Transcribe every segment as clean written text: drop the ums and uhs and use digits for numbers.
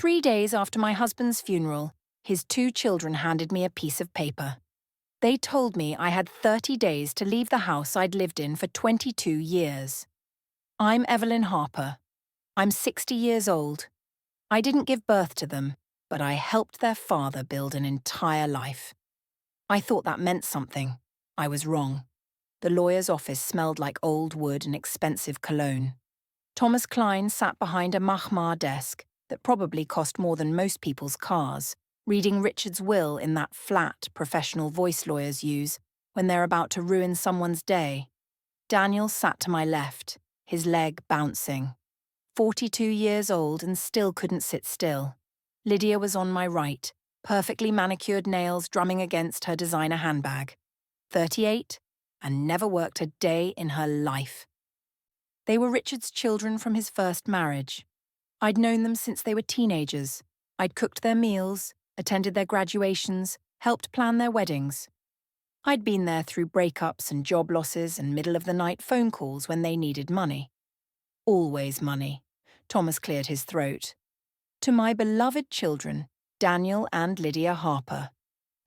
3 days after my husband's funeral, his 2 children handed me a piece of paper. They told me I had 30 days to leave the house I'd lived in for 22 years. I'm Evelyn Harper. I'm 60 years old. I didn't give birth to them, but I helped their father build an entire life. I thought that meant something. I was wrong. The lawyer's office smelled like old wood and expensive cologne. Thomas Klein sat behind a mahmar desk that probably cost more than most people's cars, reading Richard's will in that flat, professional voice lawyers use when they're about to ruin someone's day. Daniel sat to my left, his leg bouncing. 42 years old and still couldn't sit still. Lydia was on my right, perfectly manicured nails drumming against her designer handbag. 38, and never worked a day in her life. They were Richard's children from his first marriage. I'd known them since they were teenagers. I'd cooked their meals, attended their graduations, helped plan their weddings. I'd been there through breakups and job losses and middle-of-the-night phone calls when they needed money. Always money. Thomas cleared his throat. To my beloved children, Daniel and Lydia Harper,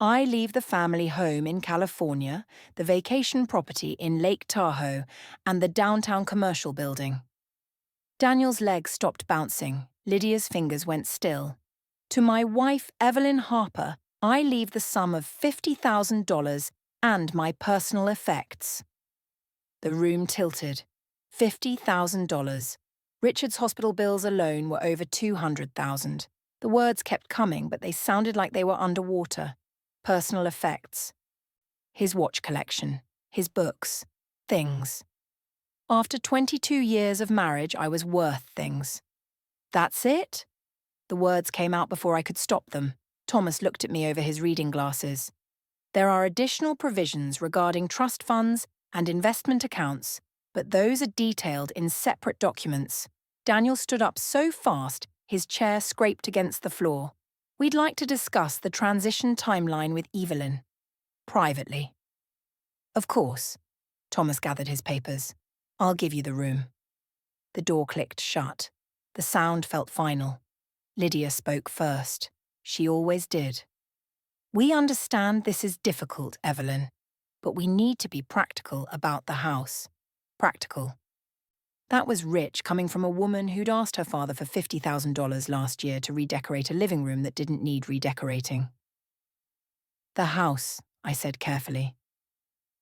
I leave the family home in California, the vacation property in Lake Tahoe, and the downtown commercial building. Daniel's legs stopped bouncing. Lydia's fingers went still. To my wife, Evelyn Harper, I leave the sum of $50,000 and my personal effects. The room tilted. $50,000. Richard's hospital bills alone were over $200,000. The words kept coming, but they sounded like they were underwater. Personal effects. His watch collection. His books. Things. After 22 years of marriage, I was worth things. That's it? The words came out before I could stop them. Thomas looked at me over his reading glasses. There are additional provisions regarding trust funds and investment accounts, but those are detailed in separate documents. Daniel stood up so fast, his chair scraped against the floor. We'd like to discuss the transition timeline with Evelyn. Privately. Of course. Thomas gathered his papers. I'll give you the room. The door clicked shut. The sound felt final. Lydia spoke first. She always did. We understand this is difficult, Evelyn, but we need to be practical about the house. Practical. That was rich coming from a woman who'd asked her father for $50,000 last year to redecorate a living room that didn't need redecorating. The house, I said carefully.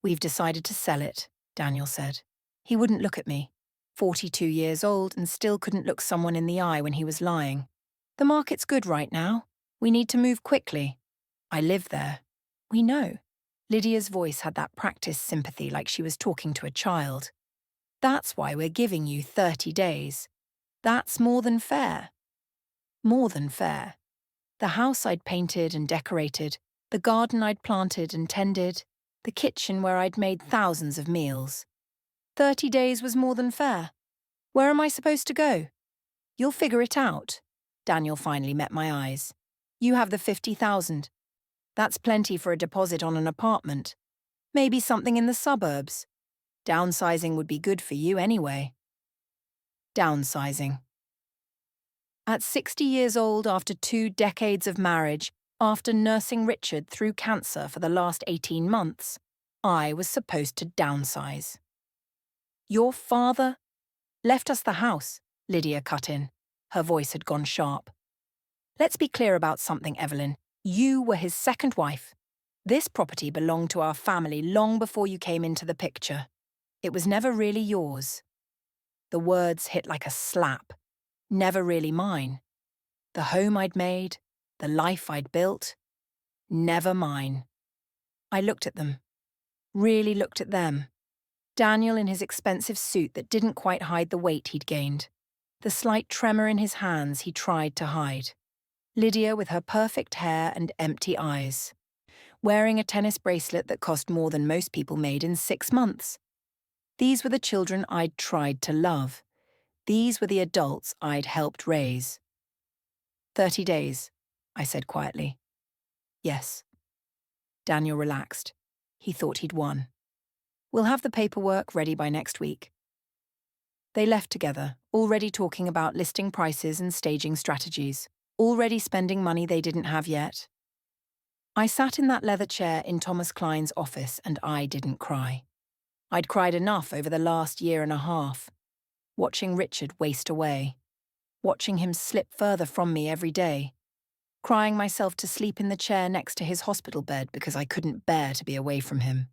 We've decided to sell it, Daniel said. He wouldn't look at me. 42 years old and still couldn't look someone in the eye when he was lying. The market's good right now. We need to move quickly. I live there. We know. Lydia's voice had that practiced sympathy like she was talking to a child. That's why we're giving you 30 days. That's more than fair. More than fair. The house I'd painted and decorated, the garden I'd planted and tended, the kitchen where I'd made thousands of meals. 30 days was more than fair. Where am I supposed to go? You'll figure it out. Daniel finally met my eyes. You have the $50,000. That's plenty for a deposit on an apartment. Maybe something in the suburbs. Downsizing would be good for you anyway. Downsizing. At 60 years old, after 2 decades of marriage, after nursing Richard through cancer for the last 18 months, I was supposed to downsize. Your father left us the house, Lydia cut in. Her voice had gone sharp. Let's be clear about something, Evelyn. You were his second wife. This property belonged to our family long before you came into the picture. It was never really yours. The words hit like a slap. Never really mine. The home I'd made, the life I'd built, never mine. I looked at them. Really looked at them. Daniel in his expensive suit that didn't quite hide the weight he'd gained. The slight tremor in his hands he tried to hide. Lydia with her perfect hair and empty eyes. Wearing a tennis bracelet that cost more than most people made in 6 months. These were the children I'd tried to love. These were the adults I'd helped raise. 30 days, I said quietly. Yes. Daniel relaxed. He thought he'd won. We'll have the paperwork ready by next week. They left together, already talking about listing prices and staging strategies. already spending money they didn't have yet. I sat in that leather chair in Thomas Klein's office and I didn't cry. I'd cried enough over the last year and a half, watching Richard waste away, watching him slip further from me every day, crying myself to sleep in the chair next to his hospital bed because I couldn't bear to be away from him.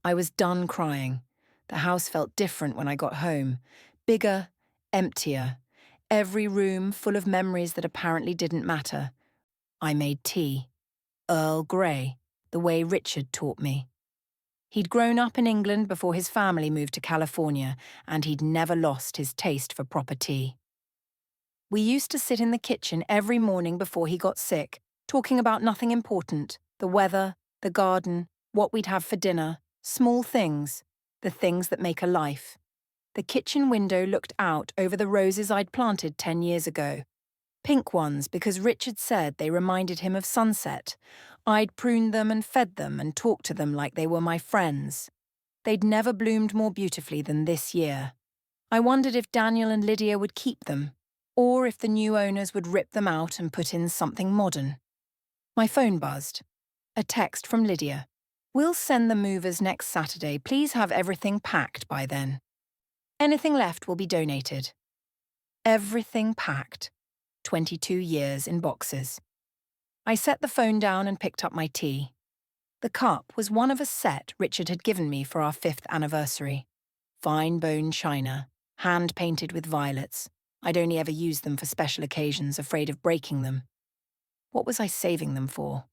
I was done crying. The house felt different when I got home, bigger, emptier, every room full of memories that apparently didn't matter. I made tea, Earl Grey, the way Richard taught me. He'd grown up in England before his family moved to California, and he'd never lost his taste for proper tea. We used to sit in the kitchen every morning before he got sick, talking about nothing important, the weather, the garden, what we'd have for dinner, small things, the things that make a life. The kitchen window looked out over the roses I'd planted 10 years ago. Pink ones because Richard said they reminded him of sunset. I'd pruned them and fed them and talked to them like they were my friends. They'd never bloomed more beautifully than this year. I wondered if Daniel and Lydia would keep them, or if the new owners would rip them out and put in something modern. My phone buzzed. A text from Lydia. "We'll send the movers next Saturday. Please have everything packed by then. Anything left will be donated." Everything packed. 22 years in boxes. I set the phone down and picked up my tea. The cup was one of a set Richard had given me for our 5th anniversary. Fine bone china, hand-painted with violets. I'd only ever used them for special occasions, afraid of breaking them. What was I saving them for?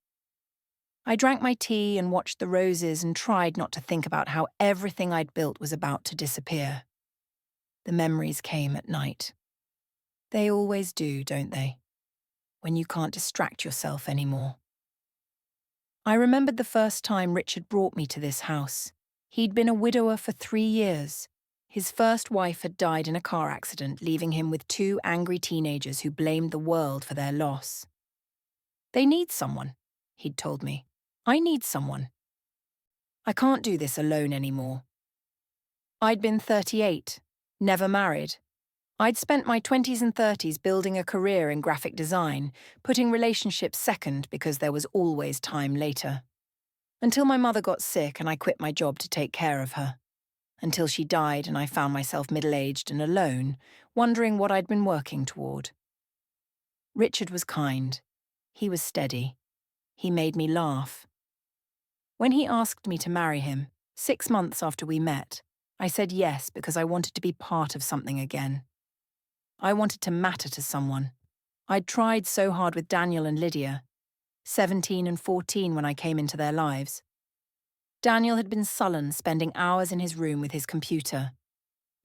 I drank my tea and watched the roses and tried not to think about how everything I'd built was about to disappear. The memories came at night. They always do, don't they? When you can't distract yourself anymore. I remembered the first time Richard brought me to this house. He'd been a widower for 3 years. His first wife had died in a car accident, leaving him with 2 angry teenagers who blamed the world for their loss. "They need someone," he'd told me. "I need someone. I can't do this alone anymore." I'd been 38, never married. I'd spent my 20s and 30s building a career in graphic design, putting relationships second because there was always time later. Until my mother got sick and I quit my job to take care of her. Until she died and I found myself middle-aged and alone, wondering what I'd been working toward. Richard was kind. He was steady. He made me laugh. When he asked me to marry him, 6 months after we met, I said yes because I wanted to be part of something again. I wanted to matter to someone. I'd tried so hard with Daniel and Lydia, 17 and 14 when I came into their lives. Daniel had been sullen, spending hours in his room with his computer.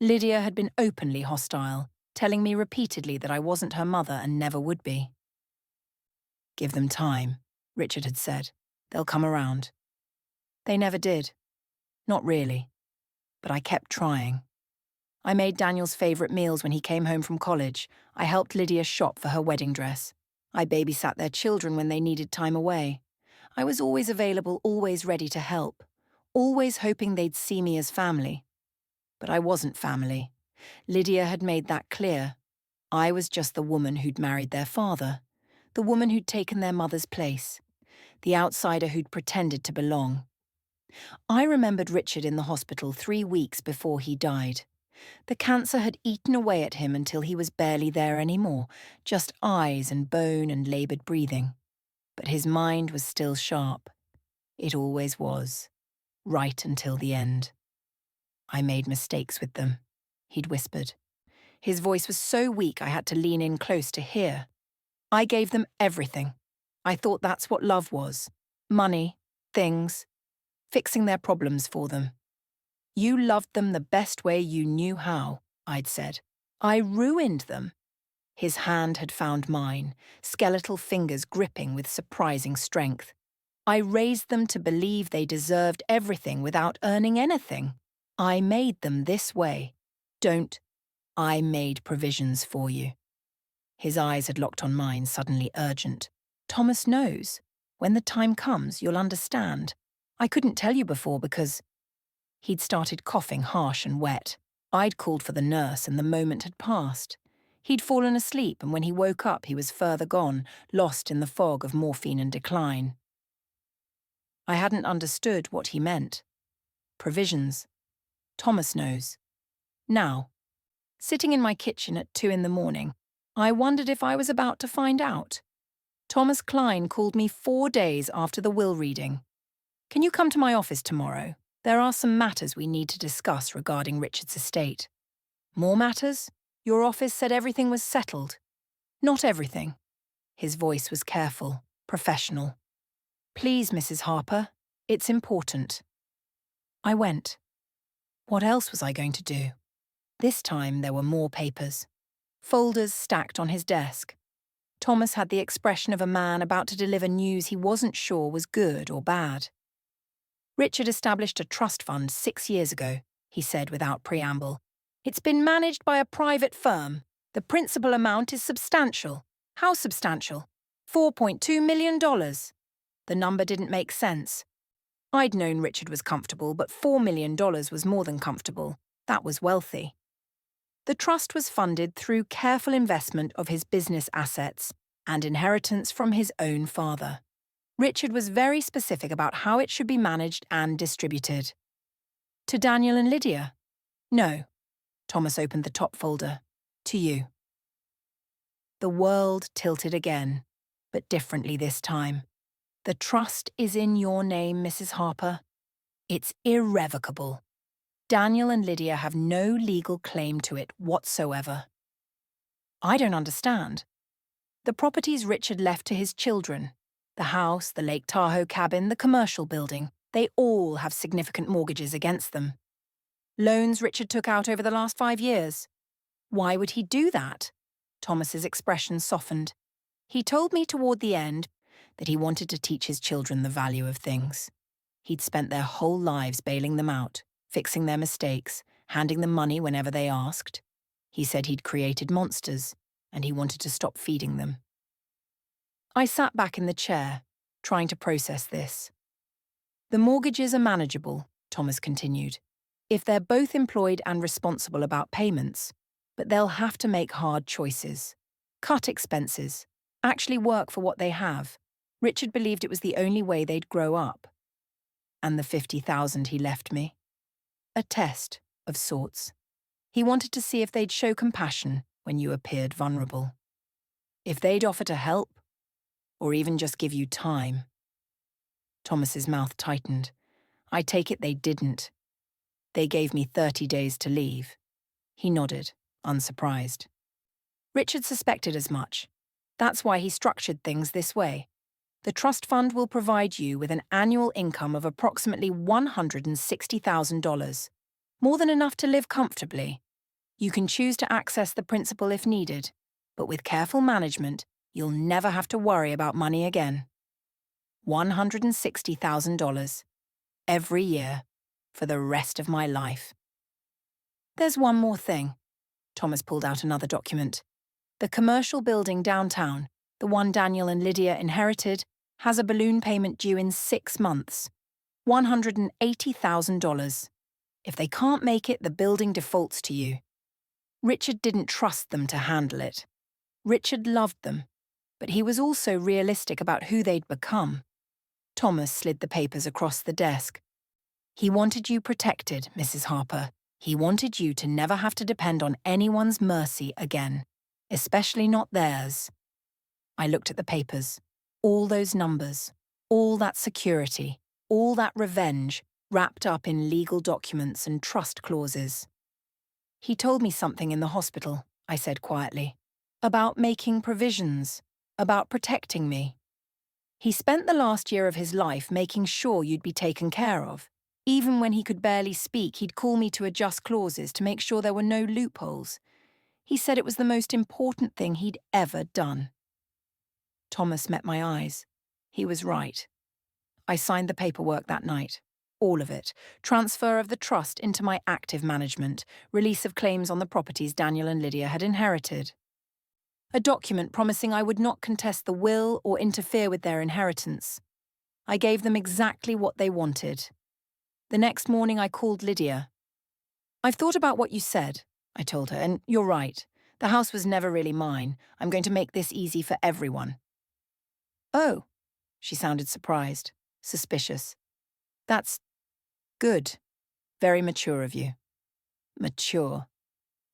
Lydia had been openly hostile, telling me repeatedly that I wasn't her mother and never would be. "Give them time," Richard had said. "They'll come around." They never did. Not really. But I kept trying. I made Daniel's favourite meals when he came home from college. I helped Lydia shop for her wedding dress. I babysat their children when they needed time away. I was always available, always ready to help, always hoping they'd see me as family. But I wasn't family. Lydia had made that clear. I was just the woman who'd married their father, the woman who'd taken their mother's place, the outsider who'd pretended to belong. I remembered Richard in the hospital 3 weeks before he died. The cancer had eaten away at him until he was barely there anymore, just eyes and bone and laboured breathing. But his mind was still sharp. It always was, right until the end. "I made mistakes with them," he'd whispered. His voice was so weak I had to lean in close to hear. "I gave them everything. I thought that's what love was. Money, things, fixing their problems for them. You loved them the best way you knew how," I'd said. "I ruined them." His hand had found mine, skeletal fingers gripping with surprising strength. "I raised them to believe they deserved everything without earning anything. I made them this way. I made provisions for you." His eyes had locked on mine, suddenly urgent. "Thomas knows. When the time comes, you'll understand. I couldn't tell you before because—" He'd started coughing harsh and wet. I'd called for the nurse and the moment had passed. He'd fallen asleep, and when he woke up, he was further gone, lost in the fog of morphine and decline. I hadn't understood what he meant. Provisions. Thomas knows. Now, sitting in my kitchen at 2 in the morning, I wondered if I was about to find out. Thomas Klein called me 4 days after the will reading. Can you come to my office tomorrow? There are some matters we need to discuss regarding Richard's estate. More matters? Your office said everything was settled. Not everything. His voice was careful, professional. Please, Mrs. Harper, it's important. I went. What else was I going to do? This time there were more papers. Folders stacked on his desk. Thomas had the expression of a man about to deliver news he wasn't sure was good or bad. Richard established a trust fund 6 years ago, he said without preamble. It's been managed by a private firm. The principal amount is substantial. How substantial? $4.2 million. The number didn't make sense. I'd known Richard was comfortable, but $4 million was more than comfortable. That was wealthy. The trust was funded through careful investment of his business assets and inheritance from his own father. Richard was very specific about how it should be managed and distributed. To Daniel and Lydia? No. Thomas opened the top folder. To you. The world tilted again, but differently this time. The trust is in your name, Mrs. Harper. It's irrevocable. Daniel and Lydia have no legal claim to it whatsoever. I don't understand. The properties Richard left to his children, the house, the Lake Tahoe cabin, the commercial building, they all have significant mortgages against them. Loans Richard took out over the last 5 years. Why would he do that? Thomas's expression softened. He told me toward the end that he wanted to teach his children the value of things. He'd spent their whole lives bailing them out, fixing their mistakes, handing them money whenever they asked. He said he'd created monsters, and he wanted to stop feeding them. I sat back in the chair, trying to process this. The mortgages are manageable, Thomas continued, if they're both employed and responsible about payments, but they'll have to make hard choices. Cut expenses, actually work for what they have. Richard believed it was the only way they'd grow up. And the $50,000 he left me? A test, of sorts. He wanted to see if they'd show compassion when you appeared vulnerable. If they'd offer to help, or even just give you time. Thomas's mouth tightened. I take it they didn't. They gave me 30 days to leave. He nodded, unsurprised. Richard suspected as much. That's why he structured things this way. The trust fund will provide you with an annual income of approximately $160,000, more than enough to live comfortably. You can choose to access the principal if needed, but with careful management, you'll never have to worry about money again. $160,000 every year for the rest of my life. There's one more thing. Thomas pulled out another document. The commercial building downtown, the one Daniel and Lydia inherited, has a balloon payment due in 6 months. $180,000. If they can't make it, the building defaults to you. Richard didn't trust them to handle it. Richard loved them, but he was also realistic about who they'd become. Thomas slid the papers across the desk. He wanted you protected, Mrs. Harper. He wanted you to never have to depend on anyone's mercy again, especially not theirs. I looked at the papers. All those numbers, all that security, all that revenge, wrapped up in legal documents and trust clauses. He told me something in the hospital, I said quietly, about making provisions, about protecting me. He spent the last year of his life making sure you'd be taken care of. Even when he could barely speak, he'd call me to adjust clauses to make sure there were no loopholes. He said it was the most important thing he'd ever done. Thomas met my eyes. He was right. I signed the paperwork that night. All of it. Transfer of the trust into my active management. Release of claims on the properties Daniel and Lydia had inherited. A document promising I would not contest the will or interfere with their inheritance. I gave them exactly what they wanted. The next morning I called Lydia. I've thought about what you said, I told her, and you're right. The house was never really mine. I'm going to make this easy for everyone. Oh, she sounded surprised, suspicious. That's good. Very mature of you. Mature.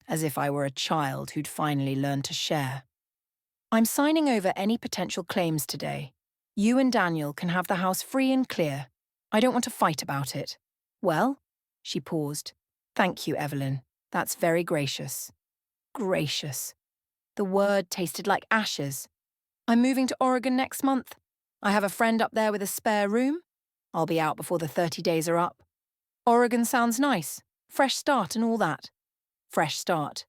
As if I were a child who'd finally learned to share. I'm signing over any potential claims today. You and Daniel can have the house free and clear. I don't want to fight about it. Well, she paused. Thank you, Evelyn. That's very gracious. Gracious. The word tasted like ashes. I'm moving to Oregon next month. I have a friend up there with a spare room. I'll be out before the 30 days are up. Oregon sounds nice. Fresh start and all that. Fresh start.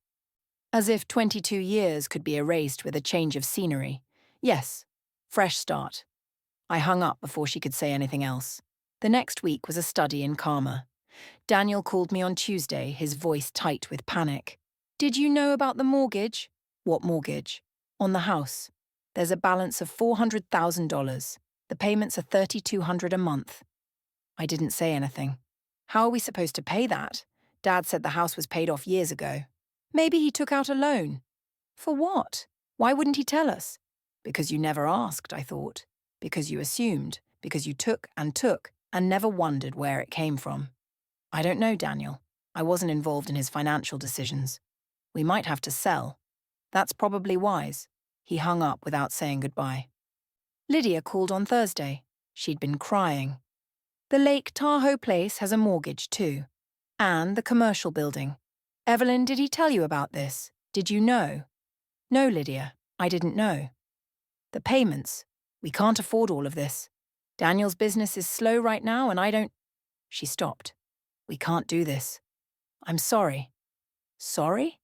As if 22 years could be erased with a change of scenery. Yes, fresh start. I hung up before she could say anything else. The next week was a study in karma. Daniel called me on Tuesday, his voice tight with panic. Did you know about the mortgage? What mortgage? On the house. There's a balance of $400,000. The payments are $3,200 a month. I didn't say anything. How are we supposed to pay that? Dad said the house was paid off years ago. Maybe he took out a loan. For what? Why wouldn't he tell us? Because you never asked, I thought. Because you assumed. Because you took and never wondered where it came from. I don't know, Daniel. I wasn't involved in his financial decisions. We might have to sell. That's probably wise. He hung up without saying goodbye. Lydia called on Thursday. She'd been crying. The Lake Tahoe place has a mortgage too. And the commercial building. Evelyn, did he tell you about this? Did you know? No, Lydia, I didn't know. The payments. We can't afford all of this. Daniel's business is slow right now and I don't... She stopped. We can't do this. I'm sorry. Sorry?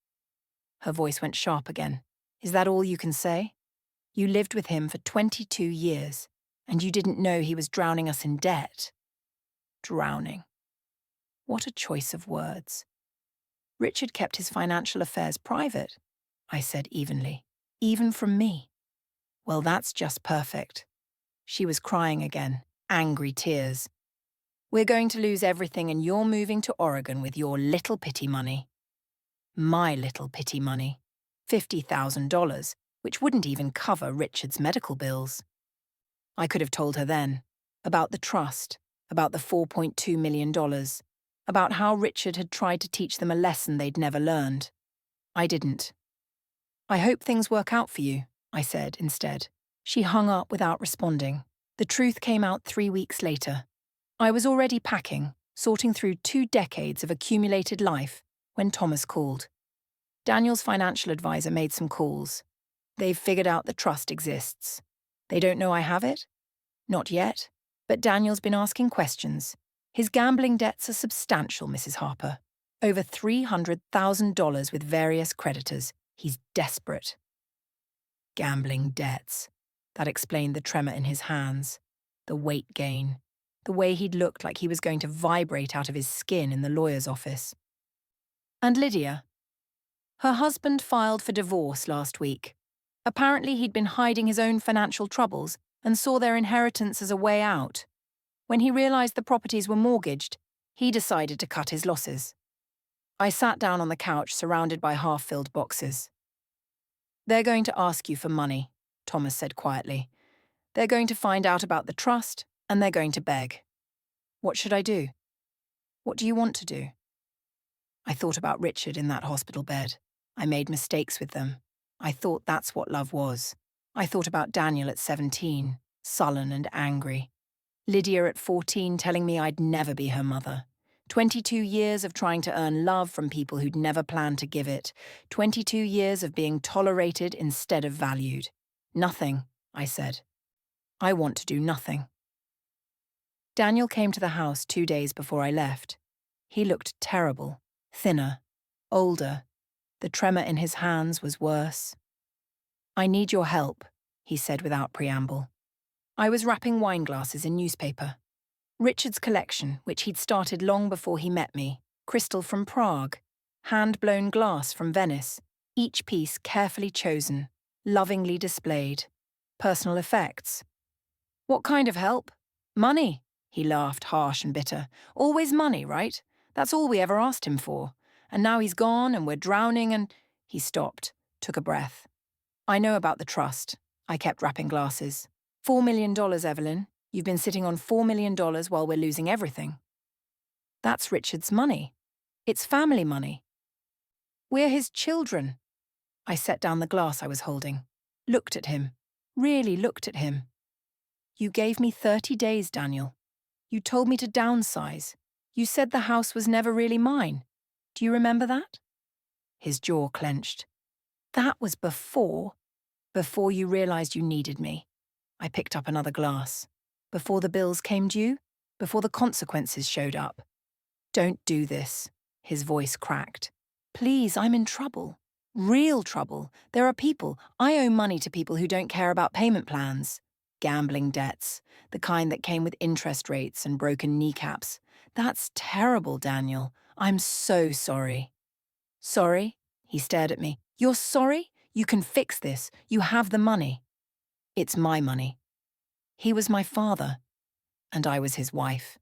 Her voice went sharp again. Is that all you can say? You lived with him for 22 years, and you didn't know he was drowning us in debt. Drowning. What a choice of words. Richard kept his financial affairs private, I said evenly, even from me. Well, that's just perfect. She was crying again, angry tears. We're going to lose everything and you're moving to Oregon with your little pity money. My little pity money. $50,000, which wouldn't even cover Richard's medical bills. I could have told her then, about the trust, about the $4.2 million, about how Richard had tried to teach them a lesson they'd never learned. I didn't. I hope things work out for you, I said instead. She hung up without responding. The truth came out 3 weeks later. I was already packing, sorting through 2 decades of accumulated life, when Thomas called. Daniel's financial advisor made some calls. They've figured out the trust exists. They don't know I have it? Not yet, but Daniel's been asking questions. His gambling debts are substantial, Mrs. Harper. Over $300,000 with various creditors. He's desperate. Gambling debts. That explained the tremor in his hands, the weight gain, the way he'd looked like he was going to vibrate out of his skin in the lawyer's office. And Lydia? Her husband filed for divorce last week. Apparently he'd been hiding his own financial troubles and saw their inheritance as a way out. When he realized the properties were mortgaged, he decided to cut his losses. I sat down on the couch surrounded by half-filled boxes. They're going to ask you for money, Thomas said quietly. They're going to find out about the trust, and they're going to beg. What should I do? What do you want to do? I thought about Richard in that hospital bed. I made mistakes with them. I thought that's what love was. I thought about Daniel at 17, sullen and angry. Lydia at 14 telling me I'd never be her mother. 22 years of trying to earn love from people who'd never planned to give it. 22 years of being tolerated instead of valued. Nothing, I said. I want to do nothing. Daniel came to the house 2 days before I left. He looked terrible, thinner, older. The tremor in his hands was worse. I need your help, he said without preamble. I was wrapping wine glasses in newspaper. Richard's collection, which he'd started long before he met me, crystal from Prague, hand-blown glass from Venice, each piece carefully chosen, lovingly displayed. Personal effects. What kind of help? Money, he laughed, harsh and bitter. Always money, right? That's all we ever asked him for. And now he's gone and we're drowning and... He stopped, took a breath. I know about the trust. I kept wrapping glasses. $4 million, Evelyn. You've been sitting on $4 million while we're losing everything. That's Richard's money. It's family money. We're his children. I set down the glass I was holding, looked at him, really looked at him. You gave me 30 days, Daniel. You told me to downsize. You said the house was never really mine. Do you remember that? His jaw clenched. That was before you realized you needed me. I picked up another glass. Before the bills came due? Before the consequences showed up? Don't do this. His voice cracked. Please, I'm in trouble. Real trouble. There are people. I owe money to people who don't care about payment plans. Gambling debts. The kind that came with interest rates and broken kneecaps. That's terrible, Daniel. I'm so sorry. Sorry? He stared at me. You're sorry? You can fix this. You have the money. It's my money. He was my father, and I was his wife.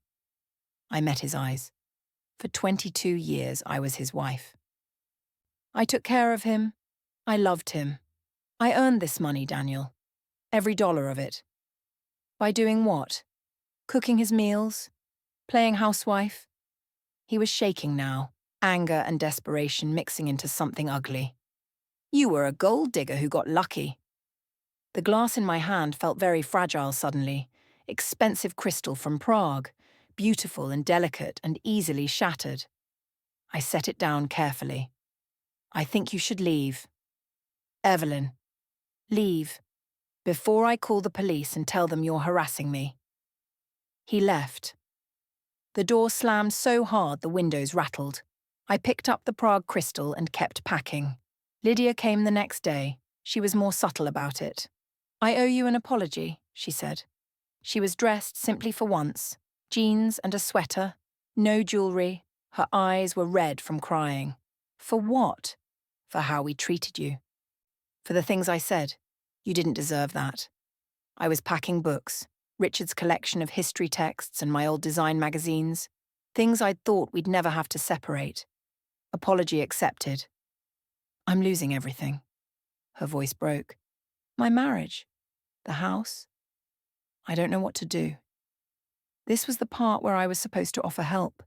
I met his eyes. For 22 years, I was his wife. I took care of him. I loved him. I earned this money, Daniel. Every dollar of it. By doing what? Cooking his meals? Playing housewife? He was shaking now, anger and desperation mixing into something ugly. You were a gold digger who got lucky. The glass in my hand felt very fragile suddenly. Expensive crystal from Prague, beautiful and delicate and easily shattered. I set it down carefully. I think you should leave. Evelyn, leave, before I call the police and tell them you're harassing me. He left. The door slammed so hard the windows rattled. I picked up the Prague crystal and kept packing. Lydia came the next day. She was more subtle about it. I owe you an apology, she said. She was dressed simply for once. Jeans and a sweater. No jewellery. Her eyes were red from crying. For what? For how we treated you. For the things I said. You didn't deserve that. I was packing books. Richard's collection of history texts and my old design magazines. Things I'd thought we'd never have to separate. Apology accepted. I'm losing everything. Her voice broke. My marriage. The house. I don't know what to do. This was the part where I was supposed to offer help,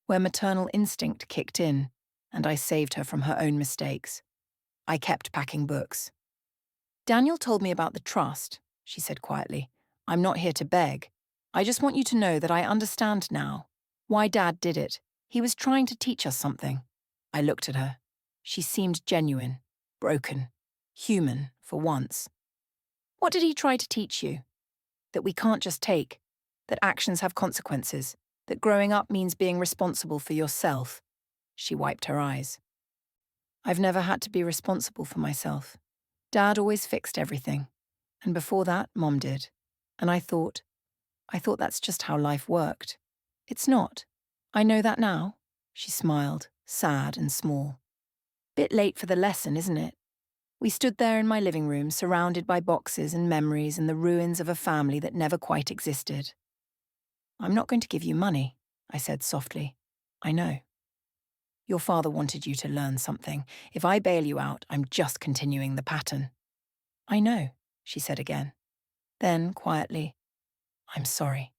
where maternal instinct kicked in, and I saved her from her own mistakes. I kept packing books. Daniel told me about the trust, she said quietly. I'm not here to beg. I just want you to know that I understand now. Why Dad did it. He was trying to teach us something. I looked at her. She seemed genuine, broken, human for once. What did he try to teach you? That we can't just take, that actions have consequences, that growing up means being responsible for yourself. She wiped her eyes. I've never had to be responsible for myself. Dad always fixed everything. And before that, Mom did. And I thought that's just how life worked. It's not. I know that now. She smiled, sad and small. Bit late for the lesson, isn't it? We stood there in my living room, surrounded by boxes and memories and the ruins of a family that never quite existed. I'm not going to give you money, I said softly. I know. Your father wanted you to learn something. If I bail you out, I'm just continuing the pattern. I know, she said again. Then, quietly, I'm sorry.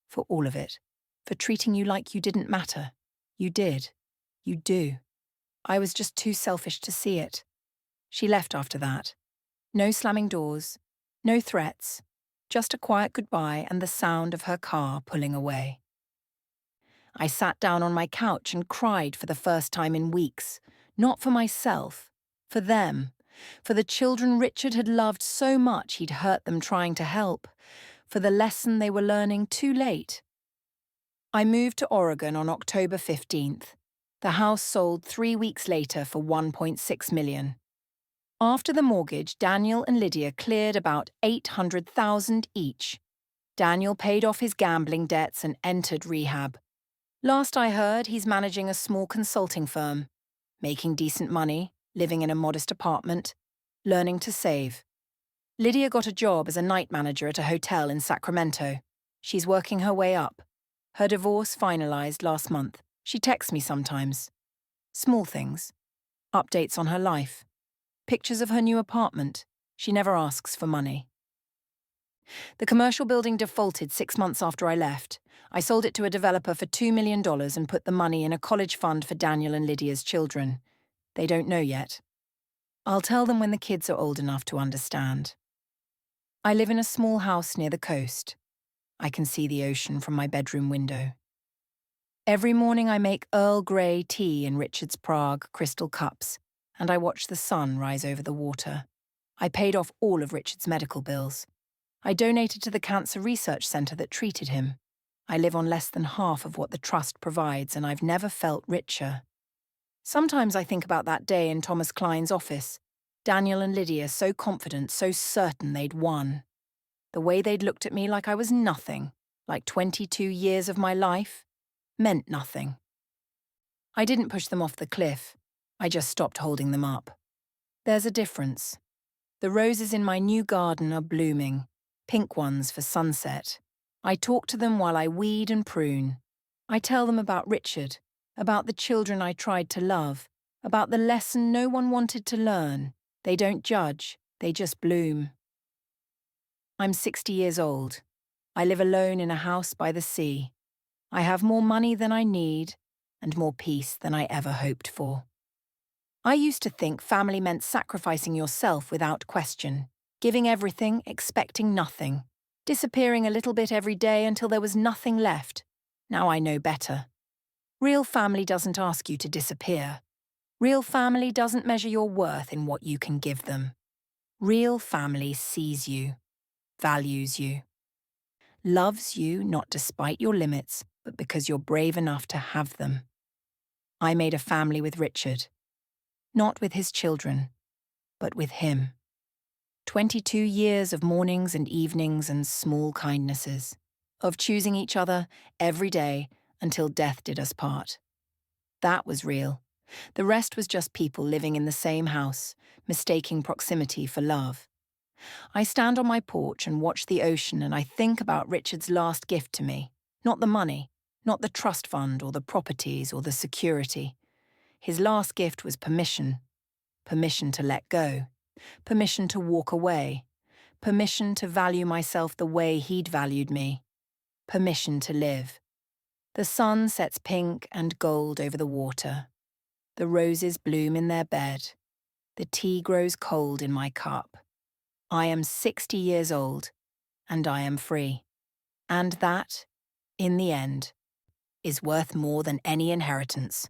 For all of it. For treating you like you didn't matter. You did. You do. I was just too selfish to see it. She left after that. No slamming doors, no threats, just a quiet goodbye and the sound of her car pulling away. I sat down on my couch and cried for the first time in weeks, not for myself, for them, for the children Richard had loved so much he'd hurt them trying to help, for the lesson they were learning too late. I moved to Oregon on October 15th. The house sold 3 weeks later for $1.6 million. After the mortgage, Daniel and Lydia cleared about $800,000 each. Daniel paid off his gambling debts and entered rehab. Last I heard, he's managing a small consulting firm, making decent money, living in a modest apartment, learning to save. Lydia got a job as a night manager at a hotel in Sacramento. She's working her way up. Her divorce finalized last month. She texts me sometimes. Small things. Updates on her life. Pictures of her new apartment. She never asks for money. The commercial building defaulted 6 months after I left. I sold it to a developer for $2 million and put the money in a college fund for Daniel and Lydia's children. They don't know yet. I'll tell them when the kids are old enough to understand. I live in a small house near the coast. I can see the ocean from my bedroom window. Every morning I make Earl Grey tea in Richard's Prague crystal cups, and I watch the sun rise over the water. I paid off all of Richard's medical bills. I donated to the cancer research centre that treated him. I live on less than half of what the trust provides, and I've never felt richer. Sometimes I think about that day in Thomas Klein's office. Daniel and Lydia so confident, so certain they'd won. The way they'd looked at me like I was nothing, like 22 years of my life, meant nothing. I didn't push them off the cliff. I just stopped holding them up. There's a difference. The roses in my new garden are blooming, pink ones for sunset. I talk to them while I weed and prune. I tell them about Richard, about the children I tried to love, about the lesson no one wanted to learn. They don't judge, they just bloom. I'm 60 years old. I live alone in a house by the sea. I have more money than I need and more peace than I ever hoped for. I used to think family meant sacrificing yourself without question, giving everything, expecting nothing, disappearing a little bit every day until there was nothing left. Now I know better. Real family doesn't ask you to disappear. Real family doesn't measure your worth in what you can give them. Real family sees you, values you, loves you not despite your limits, but because you're brave enough to have them. I made a family with Richard. Not with his children, but with him. 22 years of mornings and evenings and small kindnesses, of choosing each other every day until death did us part. That was real. The rest was just people living in the same house, mistaking proximity for love. I stand on my porch and watch the ocean, and I think about Richard's last gift to me. Not the money, not the trust fund or the properties or the security. His last gift was permission. Permission to let go. Permission to walk away. Permission to value myself the way he'd valued me. Permission to live. The sun sets pink and gold over the water. The roses bloom in their bed. The tea grows cold in my cup. I am 60 years old, and I am free. And that, in the end, is worth more than any inheritance.